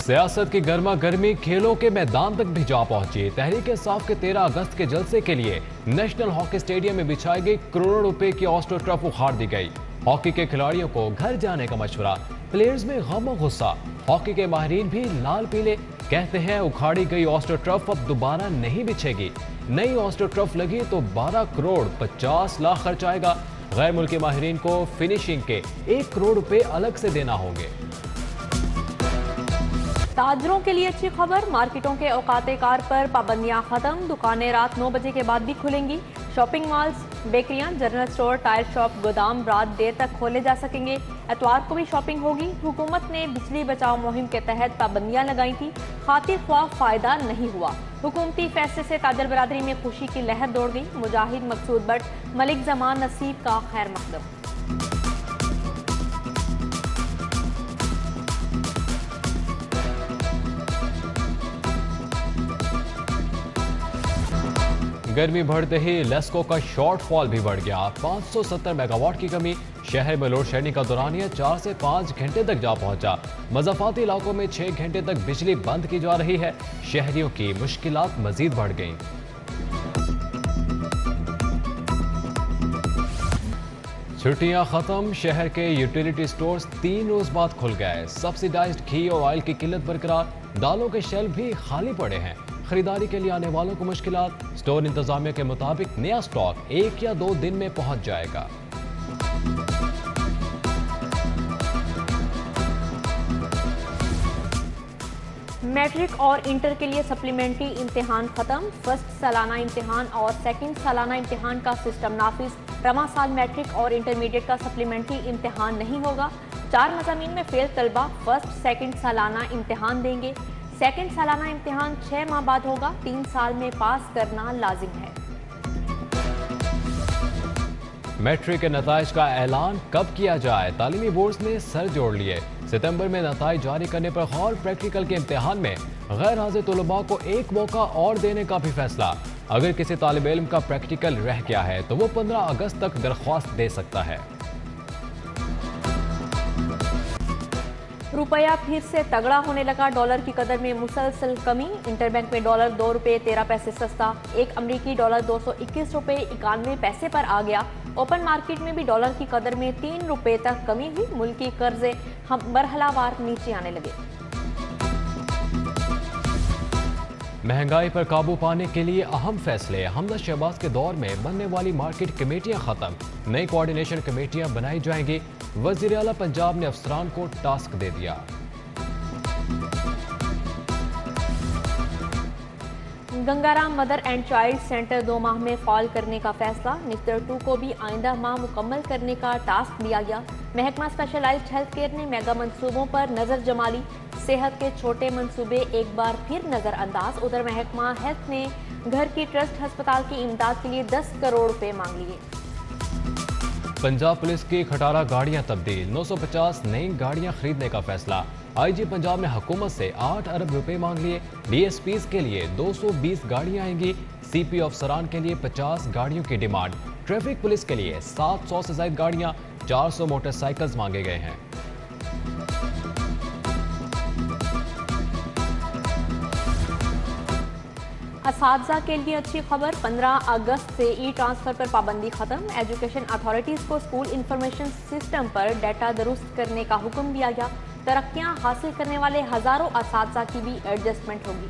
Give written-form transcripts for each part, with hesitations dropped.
सियासत की गर्मा गर्मी खेलों के मैदान तक भी जा पहुंची। तहरीक इंसाफ के 13 अगस्त के जलसे के लिए नेशनल हॉकी स्टेडियम में बिछाई गई करोड़ों रुपए की ऑस्ट्रो ट्रफ उखाड़ दी गई। हॉकी के खिलाड़ियों को घर जाने का मशवरा, प्लेयर्स में गम और गुस्सा। हॉकी के माहिरीन भी लाल पीले, कहते हैं उखाड़ी गई ऑस्ट्रो ट्रफ अब दोबारा नहीं बिछेगी। नई ऑस्ट्रो ट्रफ लगी तो 12 करोड़ 50 लाख खर्च आएगा। गैर मुल्की माहिरीन को फिनिशिंग के 1 करोड़ रुपए अलग से देना होंगे। ताजरों के लिए अच्छी खबर, मार्केटों के औकाते कार पर पाबंदियां खत्म। दुकानें रात 9 बजे के बाद भी खुलेंगी। शॉपिंग मॉल्स, बेकरियां, जनरल स्टोर, टायर शॉप, गोदाम रात देर तक खोले जा सकेंगे। एतवार को भी शॉपिंग होगी। हुकूमत ने बिजली बचाओ मुहिम के तहत पाबंदियां लगाई थी, खातिर ख्वाह फायदा नहीं हुआ। हुकूमती फैसले से ताजर बरादरी में खुशी की लहर दौड़ गई। मुजाहिद, मकसूद बट, मलिक जमान नसीब का खैर मकदम। गर्मी बढ़ते ही लेस्को का शॉर्ट फॉल भी बढ़ गया। 570 मेगावाट की कमी। शहर में लोड शेडिंग का दौरानिया 4 से 5 घंटे तक जा पहुंचा। मज़ाफाती इलाकों में 6 घंटे तक बिजली बंद की जा रही है। शहरियों की मुश्किलात मजीद बढ़ गईं। छुट्टियां खत्म। शहर के यूटिलिटी स्टोर्स 3 रोज बाद खुल गए। सब्सिडाइज्ड घी और ऑयल की किल्लत बरकरार। दालों के शेल्फ भी खाली पड़े हैं। खरीदारी के लिए आने वालों को मुश्किलात। स्टोर इंतजामिया के मुताबिक नया स्टॉक 1 या 2 दिन में पहुंच जाएगा। मैट्रिक और इंटर के लिए सप्लीमेंट्री इम्तिहान खत्म। फर्स्ट सालाना इम्तिहान और सेकंड सालाना इम्तिहान का सिस्टम नाफिज। रवां साल मैट्रिक और इंटरमीडिएट का सप्लीमेंट्री इम्तिहान नहीं होगा। 4 मज़ामीन में फेल तलबा फर्स्ट सेकंड सालाना इम्तिहान देंगे। सेकंड सालाना इम्तिहान 6 माह बाद होगा। 3 साल में पास करना लाजिम है। मैट्रिक के नताइज का ऐलान कब किया जाए, तालीमी बोर्ड ने सर जोड़ लिए। सितंबर में नताइज जारी करने पर गौर। प्रैक्टिकल के इम्तिहान में गैर हाजिर तलबा को 1 मौका और देने का भी फैसला। अगर किसी तालिब इल्म का प्रैक्टिकल रह गया है तो वो 15 अगस्त तक दरख्वास्त दे सकता है। रुपया फिर से तगड़ा होने लगा। डॉलर की कदर में मुसलसल कमी। इंटरबैंक में डॉलर 2 रुपये 13 पैसे सस्ता। 1 अमरीकी डॉलर 221 रुपये 91 पैसे पर आ गया। ओपन मार्केट में भी डॉलर की कदर में 3 रुपये तक कमी हुई। मुल्की कर्जे हम मरहलावार नीचे आने लगे। महंगाई पर काबू पाने के लिए अहम फैसले। हमजा शहबाज के दौर में बनने वाली मार्केट कमेटियां खत्म। नई कोऑर्डिनेशन कमेटियां बनाई जाएंगी। वज़ीर आला पंजाब ने अफसरान को टास्क दे दिया। Gangaram mother and child centre 2 माह में फॉल करने का फैसला। मिस्टर 2 को भी आइंदा माह मुकम्मल करने का टास्क दिया गया। महकमा स्पेशलाइज्ड हेल्थ केयर ने मेगा मंसूबों पर नजर जमा ली। सेहत के छोटे मंसूबे एक बार फिर नजरअंदाज। उधर महकमा हेल्थ ने घर की ट्रस्ट अस्पताल की इमदाद के लिए 10 करोड़ रुपए मांग लिए। पंजाब पुलिस की खटारा गाड़ियां तब्दील। 950 नई गाड़ियां खरीदने का फैसला। आईजी पंजाब ने हुकूमत से 8 अरब रुपए मांग लिए। डीएसपीज के लिए 220 गाड़ियां आएंगी। सीपी अफसरान के लिए 50 गाड़ियों की डिमांड। ट्रैफिक पुलिस के लिए 700 से ज्यादा गाड़ियां, 400 मोटरसाइकिल्स मांगे गए हैं। असातिज़ा के लिए अच्छी खबर। 15 अगस्त से ई ट्रांसफ़र पर पाबंदी खत्म। एजुकेशन अथॉरिटीज़ को स्कूल इंफॉर्मेशन सिस्टम पर डाटा दुरुस्त करने का हुक्म दिया गया। तरक्कियां हासिल करने वाले हजारों असातिज़ा की भी एडजस्टमेंट होगी।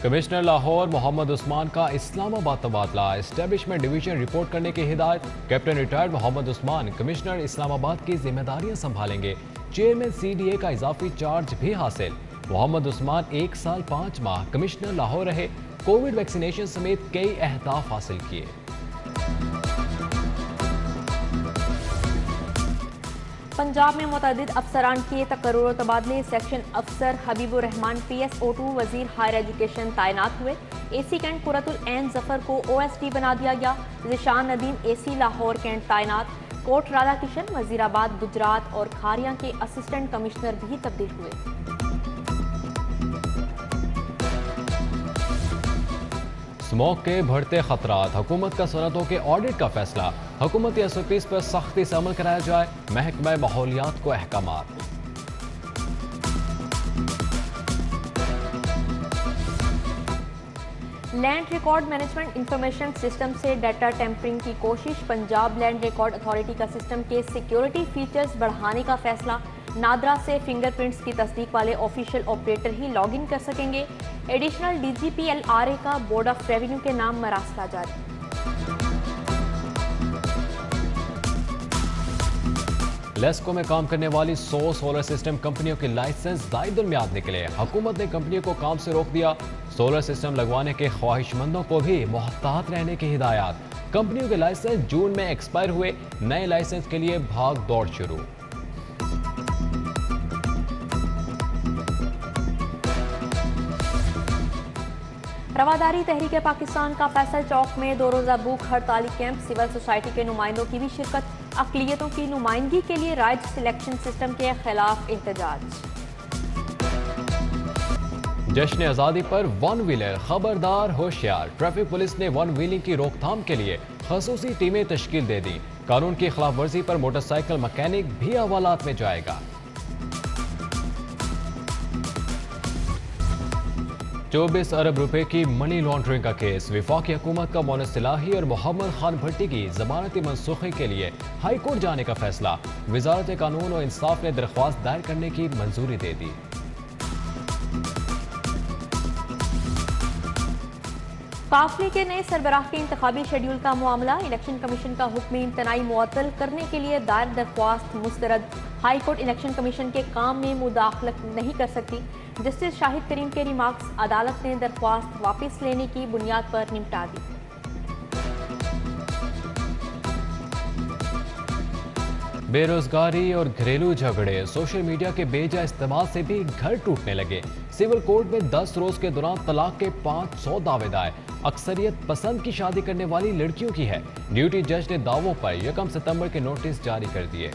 कमिश्नर लाहौर मोहम्मद उस्मान का इस्लामाबाद तबादला। एस्टेब्लिशमेंट डिवीजन रिपोर्ट करने की हिदायत। Captain retired Mohammad Usman commissioner Islamabad की जिम्मेदारियां संभालेंगे। चेयरमैन सीडीए का इजाफी चार्ज भी हासिल। मोहम्मद उस्मान 1 साल 5 माह कमिश्नर लाहौर रहे। कोविड वैक्सीनेशन समेत कई अहदाफ हासिल किए। पंजाब में मुतअद्दिद अफसरान के तकर्रुर तबादले। सेक्शन अफसर हबीबुर रहमान PSO2 वजीर हायर एजुकेशन तैनात हुए। AC कैंट कुरतुल ऐन जफर को OSD बना दिया गया। ज़िशान नदीम AC लाहौर कैंट तैनात। कोट राधा किशन वजीराबाद गुजरात और खारियां के असिस्टेंट कमिश्नर भी तब्दील हुए। स्मोक के बढ़ते खतरात, हुकूमत का सनतों के ऑडिट का फैसला, हुकूमती SOPs पर सख्ती से अमल कराया जाए, महकमा माहौलियात को अहकामात। Land record management information system से डाटा टेम्परिंग की कोशिश, पंजाब लैंड रिकॉर्ड अथॉरिटी का सिस्टम के सिक्योरिटी फीचर्स बढ़ाने का फैसला, नादरा से फिंगरप्रिंट्स की तस्दीक वाले ऑफिशियल ऑपरेटर ही लॉग इन कर सकेंगे, एडिशनल DGP LRA का बोर्ड ऑफ रेवेन्यू के नाम मरासला जारी। लेस्को में काम करने वाली 100 सोलर सिस्टम कंपनियों के लाइसेंस दायदुल मियाद निकले, हुकूमत ने कंपनियों को काम से रोक दिया, सोलर सिस्टम लगवाने के ख्वाहिशमंदों को भी मोहतात रहने की हिदायत, कंपनियों के लाइसेंस जून में एक्सपायर हुए, नए लाइसेंस के लिए भाग दौड़ शुरू। रवादारी तहरीक पाकिस्तान का फैसल चौक में 2 रोज़ा भूख हड़ताली कैंप, सिविल सोसाइटी के नुमाइंदों की भी शिरकत, अक़लियतों की नुमाइंदगी के लिए राइट सिलेक्शन सिस्टम के खिलाफ एहतजाज। जश्न आज़ादी पर वन व्हीलर खबरदार होशियार, ट्रैफिक पुलिस ने वन व्हीलिंग की रोकथाम के लिए खसूसी टीमें तश्कील दे दी, कानून की खिलाफ वर्जी पर मोटरसाइकिल मैकेनिक भी हवालात में जाएगा। 24 अरब रुपए की मनी लॉन्ड्रिंग का केस, वफाकी हुकूमत का मोनस सिलाही और मोहम्मद खान भट्टी की जमानती मनसूखी के लिए हाई कोर्ट जाने का फैसला, वजारत कानून और इंसाफ ने दरख्वास्त दायर करने की मंजूरी दे दी। काफिले के नए सरबराह के इंतखाबी शेड्यूल का मामला, इलेक्शन कमीशन का हुक्म इंतनाई मुअत्तल करने के लिए दायर दरख्वास्त मुस्तरद, हाई कोर्ट इलेक्शन कमीशन के काम में मुदाखलत नहीं कर सकती, जस्टिस शाहिद करीम के रिमार्क्स, अदालत ने दरख्वास्त वापस लेने की बुनियाद पर निपटा दी। बेरोजगारी और घरेलू झगड़े, सोशल मीडिया के बेजा इस्तेमाल से भी घर टूटने लगे, सिविल कोर्ट में 10 रोज के दौरान तलाक के 500 दावे दायर, अक्सरियत पसंद की शादी करने वाली लड़कियों की है, ड्यूटी जज ने दावों पर 1 सितंबर के नोटिस जारी कर दिए।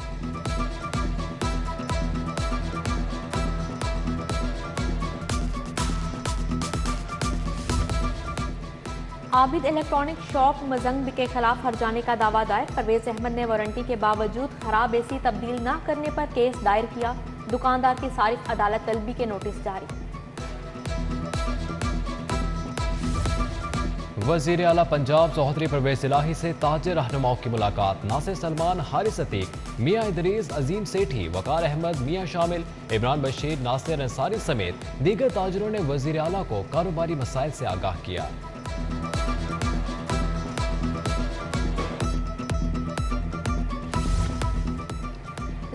आबिद इलेक्ट्रॉनिक शॉप मजंग के खिलाफ हर्जाने का दावा दायर, परवेज अहमद ने वारंटी के बावजूद खराब AC तब्दील न करने पर केस दायर किया, दुकानदार की सारिफ अदालत तलबी के नोटिस जारी। वजीर आला पंजाब चौधरी परवेज इलाही से ताजिर रहनुमाओं की मुलाकात, नासिर सलमान, हारिस अतीक, मियां इदरीस, अजीम सेठी, वकार अहमद, मियां शामिल, इमरान बशीर, नासिर अंसारी समेत दीगर ताजिरों ने वजीर आला को कारोबारी मसाइल से आगाह किया।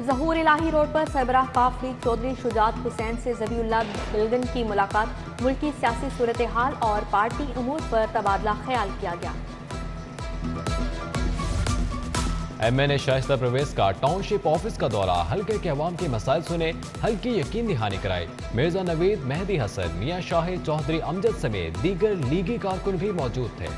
ज़हूर इलाही रोड पर सरबराह काफ लीग चौधरी शुजात हुसैन से ज़बीउल्लाह बिलगन की मुलाकात, मुल्की सियासी सूरत हाल और पार्टी अमूर पर तबादला ख्याल किया गया। MNA शाइस्ता परवेज का टाउनशिप ऑफिस का दौरा, हल्के के अवाम के मसाइल सुने, हल की यकीन दहानी कराई, मिर्जा नवीद, मेहदी हसन, मियां शाहिद, चौधरी अमजद समेत दीगर लीगी कारकुन भी मौजूद थे।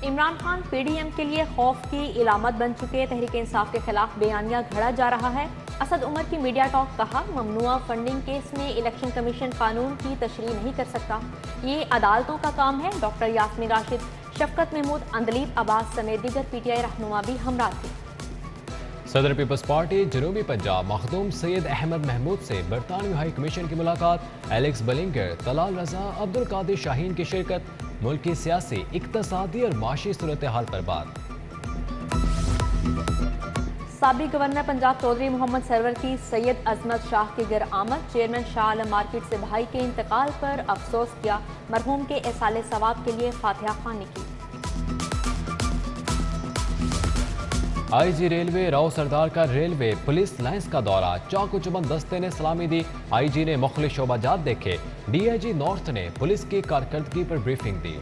इमरान खान PDM के लिए खौफ की इलामत बन चुके, तहरीक इंसाफ के खिलाफ बयानिया घड़ा जा रहा है, असद उमर की मीडिया टॉक, कहा ममनुआ फंडिंग केस में इलेक्शन कमीशन कानून की तशरीह नहीं कर सकता, ये अदालतों का काम है। डॉक्टर यास्मीन राशिद, शफकत महमूद, अंदलीब अब्बास समेत दीगर PTI रहनुमा भी हमरा थे। सदर पीपल्स पार्टी जनूबी पंजाब मखदूम सैयद अहमद महमूद से बरतानवी हाई कमीशन की मुलाकात, एलेक्स बलिंगर, तलाल रजा, अब्दुल कादिर शाहीन की शिरकत, मुल्क की सियासी, इक्तसादी और माशी सूरत हाल पर बात। साबिक गवर्नर पंजाब चौधरी मोहम्मद सरवर की सैयद अजमत शाह की गर आमद, चेयरमैन शाह आलम मार्केट से भाई के इंतकाल पर अफसोस किया, मरहूम के एसाले सवाब के लिए फातिहा खानी की। IG रेलवे राव सरदार का रेलवे पुलिस लाइन्स का दौरा, चाकू चुबंद दस्ते ने सलामी दी, IG ने मुख्तलिफ शोबाजात देखे, DIG नॉर्थ ने पुलिस की कारकर्दगी पर ब्रीफिंग दी।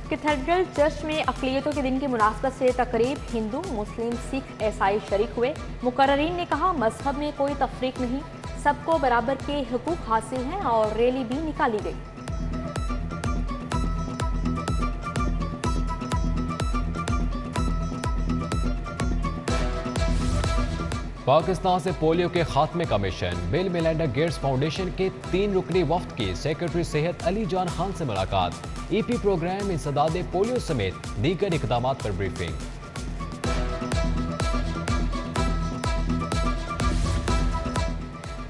कैथेड्रल चर्च में अक़लियतों के दिन की मुनासबत से तकरीब, हिंदू, मुस्लिम, सिख, ईसाई शरीक हुए, मुकर्ररीन ने कहा मजहब में कोई तफरीक नहीं, सबको बराबर के हुकूक हासिल हैं और रैली भी निकाली गई। پاکستان سے پولیو کے خاتمے کا مشن بل میلنڈا گیٹس فاؤنڈیشن کے 3 رکنی وفد کی سیکرٹری صحت علی جان خان سے ملاقات ای پی پروگرام انسداد پولیو سمیت دیگر اقدامات پر بریفنگ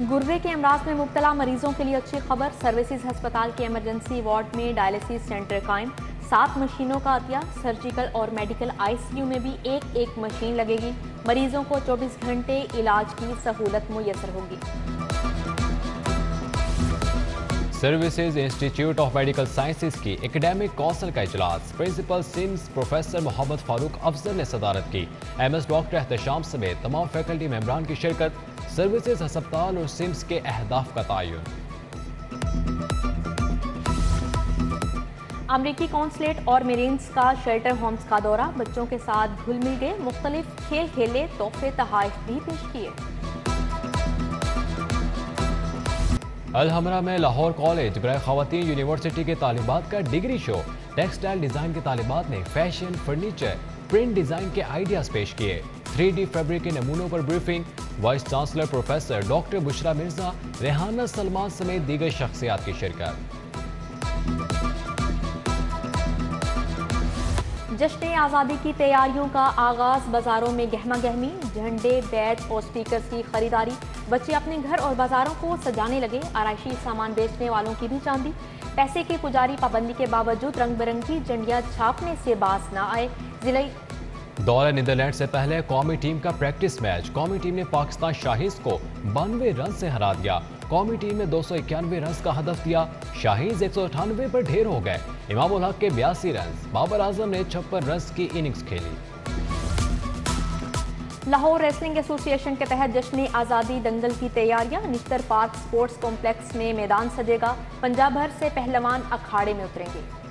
گردے کے امراض میں مبتلا مریضوں کے لیے اچھی خبر سروسز ہسپتال کے ایمرجنسی وارڈ میں ڈائلیسس سینٹر قائم 7 مشینوں کا عطیہ سرجیکل اور میڈیکل آئی سی یو میں بھی ایک مشین لگے گی مریضوں کو 24 گھنٹے علاج کی سہولت میسر ہوگی services institute of medical sciences کی ایکڈیمک کونسل کا اجلاس پرنسپل سمز پروفیسر محمد فاروق افضل نے صدارت کی ایم ایس ڈاکٹر احتشام سمیت تمام فیکلٹی ممبران کی شرکت سروسز ہسپتال اور سمز کے اہداف کا تعین امریکی کونسلیٹ اور میرینز کا شیلٹر ہومز کا دورہ بچوں کے ساتھ گھل مل گئے مختلف کھیل کھیلے تحفے تحائف بھی پیش کیے الحمرہ میں لاہور کالج برائے خواتین یونیورسٹی کے طالبات کا ڈگری شو ٹیکسٹائل ڈیزائن کے طالبات نے فیشن فرنیچر پرنٹ ڈیزائن کے آئیڈیاز پیش کیے 3D فیبرک کے نمونوں پر briefing vice chancellor professor doctor Bushra Mirza Rehana Salman سمیت دیگر شخصیات کی شرکت جشن آزادی کی تیاریوں کا آغاز بازاروں میں گہما گہمی جھنڈے بیج اور سٹیکرز کی خریداری بچے اپنے گھر اور بازاروں کو سجانے لگے آرائشی سامان بیچنے والوں کی بھی چاندی پیسے کی پجاری پابندی کے باوجود رنگ برنگی جھنڈیاں چھاپنے سے باز نہ آئے ضلعی دورہ نیدرلینڈ سے پہلے قومی ٹیم کا پریکٹس میچ قومی ٹیم نے پاکستان شاہینز کو 92 رن سے ہرا دیا قومی ٹیم نے 291 رنز کا ہدف دیا شاہینز 198 پر ڈھیر ہو گئے امام الحق کے 82 رنز بابر اعظم نے 56 رنز کی اننگز کھیلی لاہور ریسلنگ ایسوسی ایشن کے تحت جشن آزادی دنگل کی تیاریاں نشتر پارک سپورٹس کمپلیکس میں میدان سجے گا پنجاب بھر سے پہلوان اکھاڑے میں اتریں گے